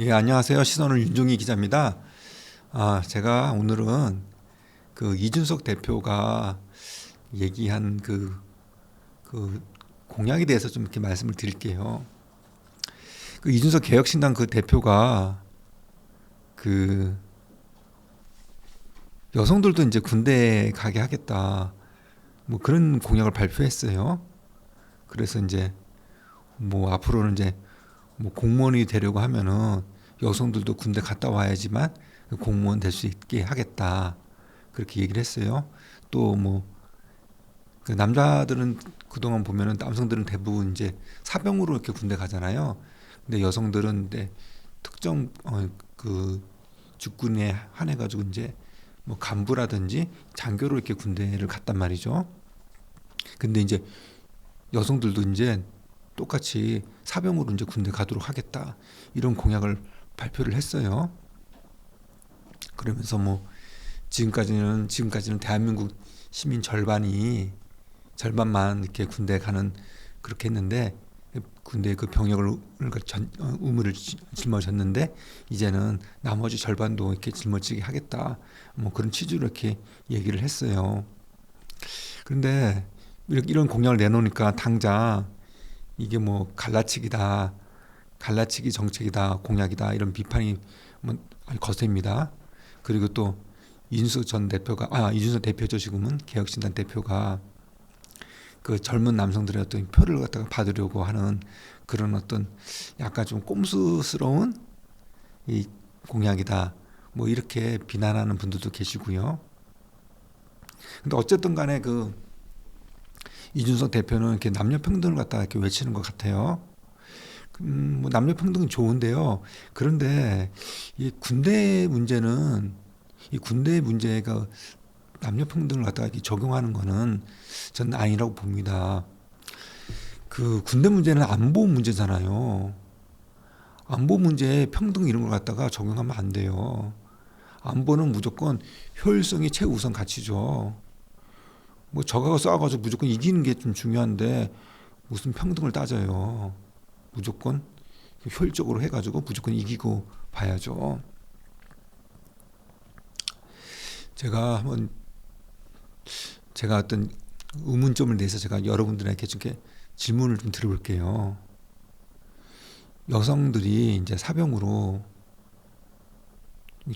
예, 안녕하세요. 시선을 윤종희 기자입니다. 제가 오늘은 그 이준석 대표가 얘기한 그 공약에 대해서 좀 이렇게 말씀을 드릴게요. 그 이준석 개혁신당 그 대표가 그 여성들도 이제 군대 가게 하겠다. 뭐 그런 공약을 발표했어요. 그래서 이제 뭐 앞으로는 이제 뭐 공무원이 되려고 하면은 여성들도 군대 갔다 와야지만 공무원 될 수 있게 하겠다. 그렇게 얘기를 했어요. 또 뭐 그 남자들은 그동안 보면은 남성들은 대부분 이제 사병으로 이렇게 군대 가잖아요. 근데 여성들은 이제 특정 그 직군에 한해 가지고 이제 뭐 간부라든지 장교로 이렇게 군대를 갔단 말이죠. 근데 이제 여성들도 이제 똑같이 사병으로 이제 군대 가도록 하겠다. 이런 공약을 발표를 했어요. 그러면서 뭐 지금까지는 대한민국 시민 절반만 이렇게 군대 가는 그렇게 했는데 군대 그 병역을 의무를 짊어졌는데 이제는 나머지 절반도 이렇게 짊어지게 하겠다. 뭐 그런 취지로 이렇게 얘기를 했어요. 그런데 이런 공약을 내놓으니까 당장 이게 뭐 갈라치기 정책이다, 공약이다 이런 비판이 뭐 거셉니다. 그리고 또 이준석 대표죠. 지금은 개혁신당 대표가 그 젊은 남성들의 어떤 표를 갖다가 받으려고 하는 그런 어떤 약간 좀 꼼수스러운 이 공약이다. 뭐 이렇게 비난하는 분들도 계시고요. 근데 어쨌든 간에 그 이준석 대표는 이렇게 남녀 평등을 갖다가 이렇게 외치는 것 같아요. 뭐 남녀 평등은 좋은데요. 그런데 이 군대 문제가 남녀 평등을 갖다가 이렇게 적용하는 거는 저는 아니라고 봅니다. 그 군대 문제는 안보 문제잖아요. 안보 문제에 평등 이런 걸 갖다가 적용하면 안 돼요. 안보는 무조건 효율성이 최우선 가치죠. 뭐 적하고 싸워가지고 무조건 이기는 게 좀 중요한데 무슨 평등을 따져요. 무조건 효율적으로 해가지고 무조건 이기고 봐야죠. 제가 어떤 의문점을 내서 제가 여러분들에게 이렇게 질문을 좀 드려볼게요. 여성들이 이제 사병으로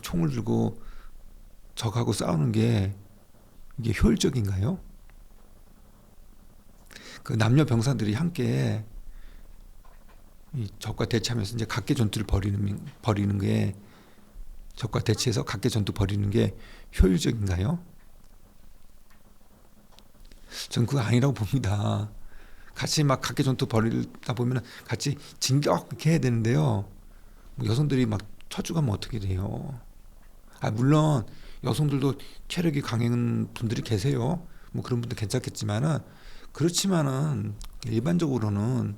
총을 들고 적하고 싸우는 게 이게 효율적인가요? 그 남녀 병사들이 함께 이 적과 대치하면서 이제 각계 전투를 벌이는 게 적과 대치해서 각계 전투 벌이는 게 효율적인가요? 전 그거 아니라고 봅니다. 같이 막 각계 전투 벌이다 보면 같이 진격해 해야 되는데요. 뭐 여성들이 막 처죽하면 어떻게 돼요? 물론 여성들도 체력이 강한 분들이 계세요. 뭐 그런 분들 괜찮겠지만은 그렇지만은 일반적으로는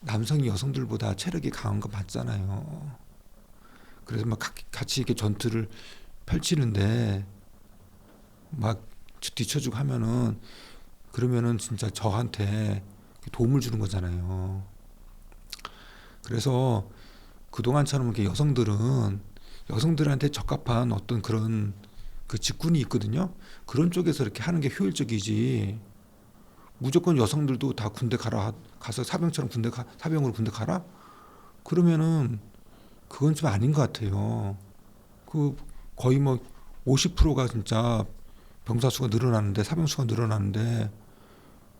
남성이 여성들보다 체력이 강한 거 맞잖아요. 그래서 막 같이 이렇게 전투를 펼치는데 막 뒤처지고 하면은 그러면은 진짜 저한테 도움을 주는 거잖아요. 그래서 그동안처럼 이렇게 여성들한테 적합한 어떤 그런 그 직군이 있거든요. 그런 쪽에서 이렇게 하는 게 효율적이지. 무조건 여성들도 다 군대 가서 사병으로 군대 가라? 그러면은 그건 좀 아닌 것 같아요. 그 거의 뭐 50%가 진짜 병사 수가 늘어나는데 사병 수가 늘어나는데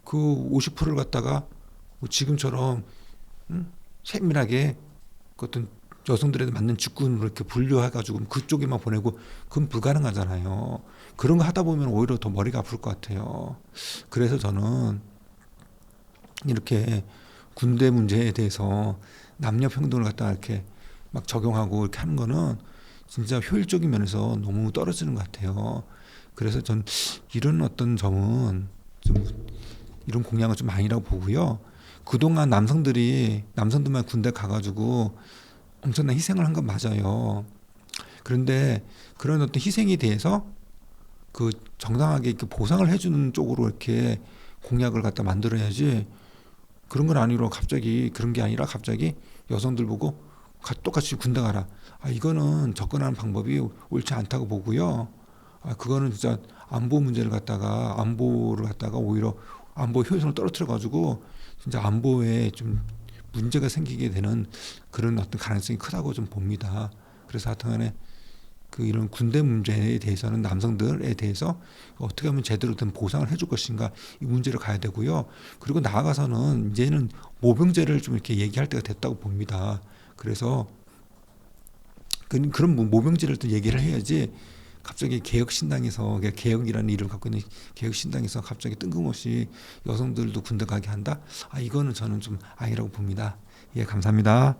그 50%를 갖다가 뭐 지금처럼 세밀하게 그 어떤 여성들에 맞는 직군으로 이렇게 분류해가지고 그쪽에만 보내고 그건 불가능하잖아요. 그런 거 하다 보면 오히려 더 머리가 아플 것 같아요. 그래서 저는 이렇게 군대 문제에 대해서 남녀 평등을 갖다 이렇게 막 적용하고 이렇게 하는 거는 진짜 효율적인 면에서 너무 떨어지는 것 같아요. 그래서 전 이런 어떤 점은 좀 이런 공약은 좀 아니라고 보고요. 그동안 남성들만 군대 가가지고 엄청난 희생을 한 건 맞아요. 그런데 그런 어떤 희생에 대해서 그 정당하게 이렇게 보상을 해주는 쪽으로 이렇게 공약을 갖다 만들어야지 그런 건 아니로 갑자기 그런 게 아니라 갑자기 여성들 보고 똑같이 군대 가라. 이거는 접근하는 방법이 옳지 않다고 보고요. 그거는 진짜 안보를 갖다가 오히려 안보 효율성을 떨어뜨려 가지고 진짜 안보에 좀 문제가 생기게 되는 그런 어떤 가능성이 크다고 좀 봅니다. 그래서 하여튼간에 이런 군대 문제에 대해서는 남성들에 대해서 어떻게 하면 제대로 된 보상을 해줄 것인가 이 문제를 가야 되고요. 그리고 나아가서는 이제는 모병제를 좀 이렇게 얘기할 때가 됐다고 봅니다. 그래서 그런 모병제를 또 얘기를 해야지 갑자기 개혁신당에서 개혁이라는 이름을 갖고 있는 개혁신당에서 갑자기 뜬금없이 여성들도 군대 가게 한다? 이거는 저는 좀 아니라고 봅니다. 예, 감사합니다.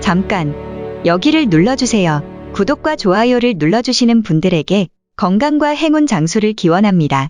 잠깐 여기를 눌러주세요. 구독과 좋아요를 눌러주시는 분들에게 건강과 행운 장수를 기원합니다.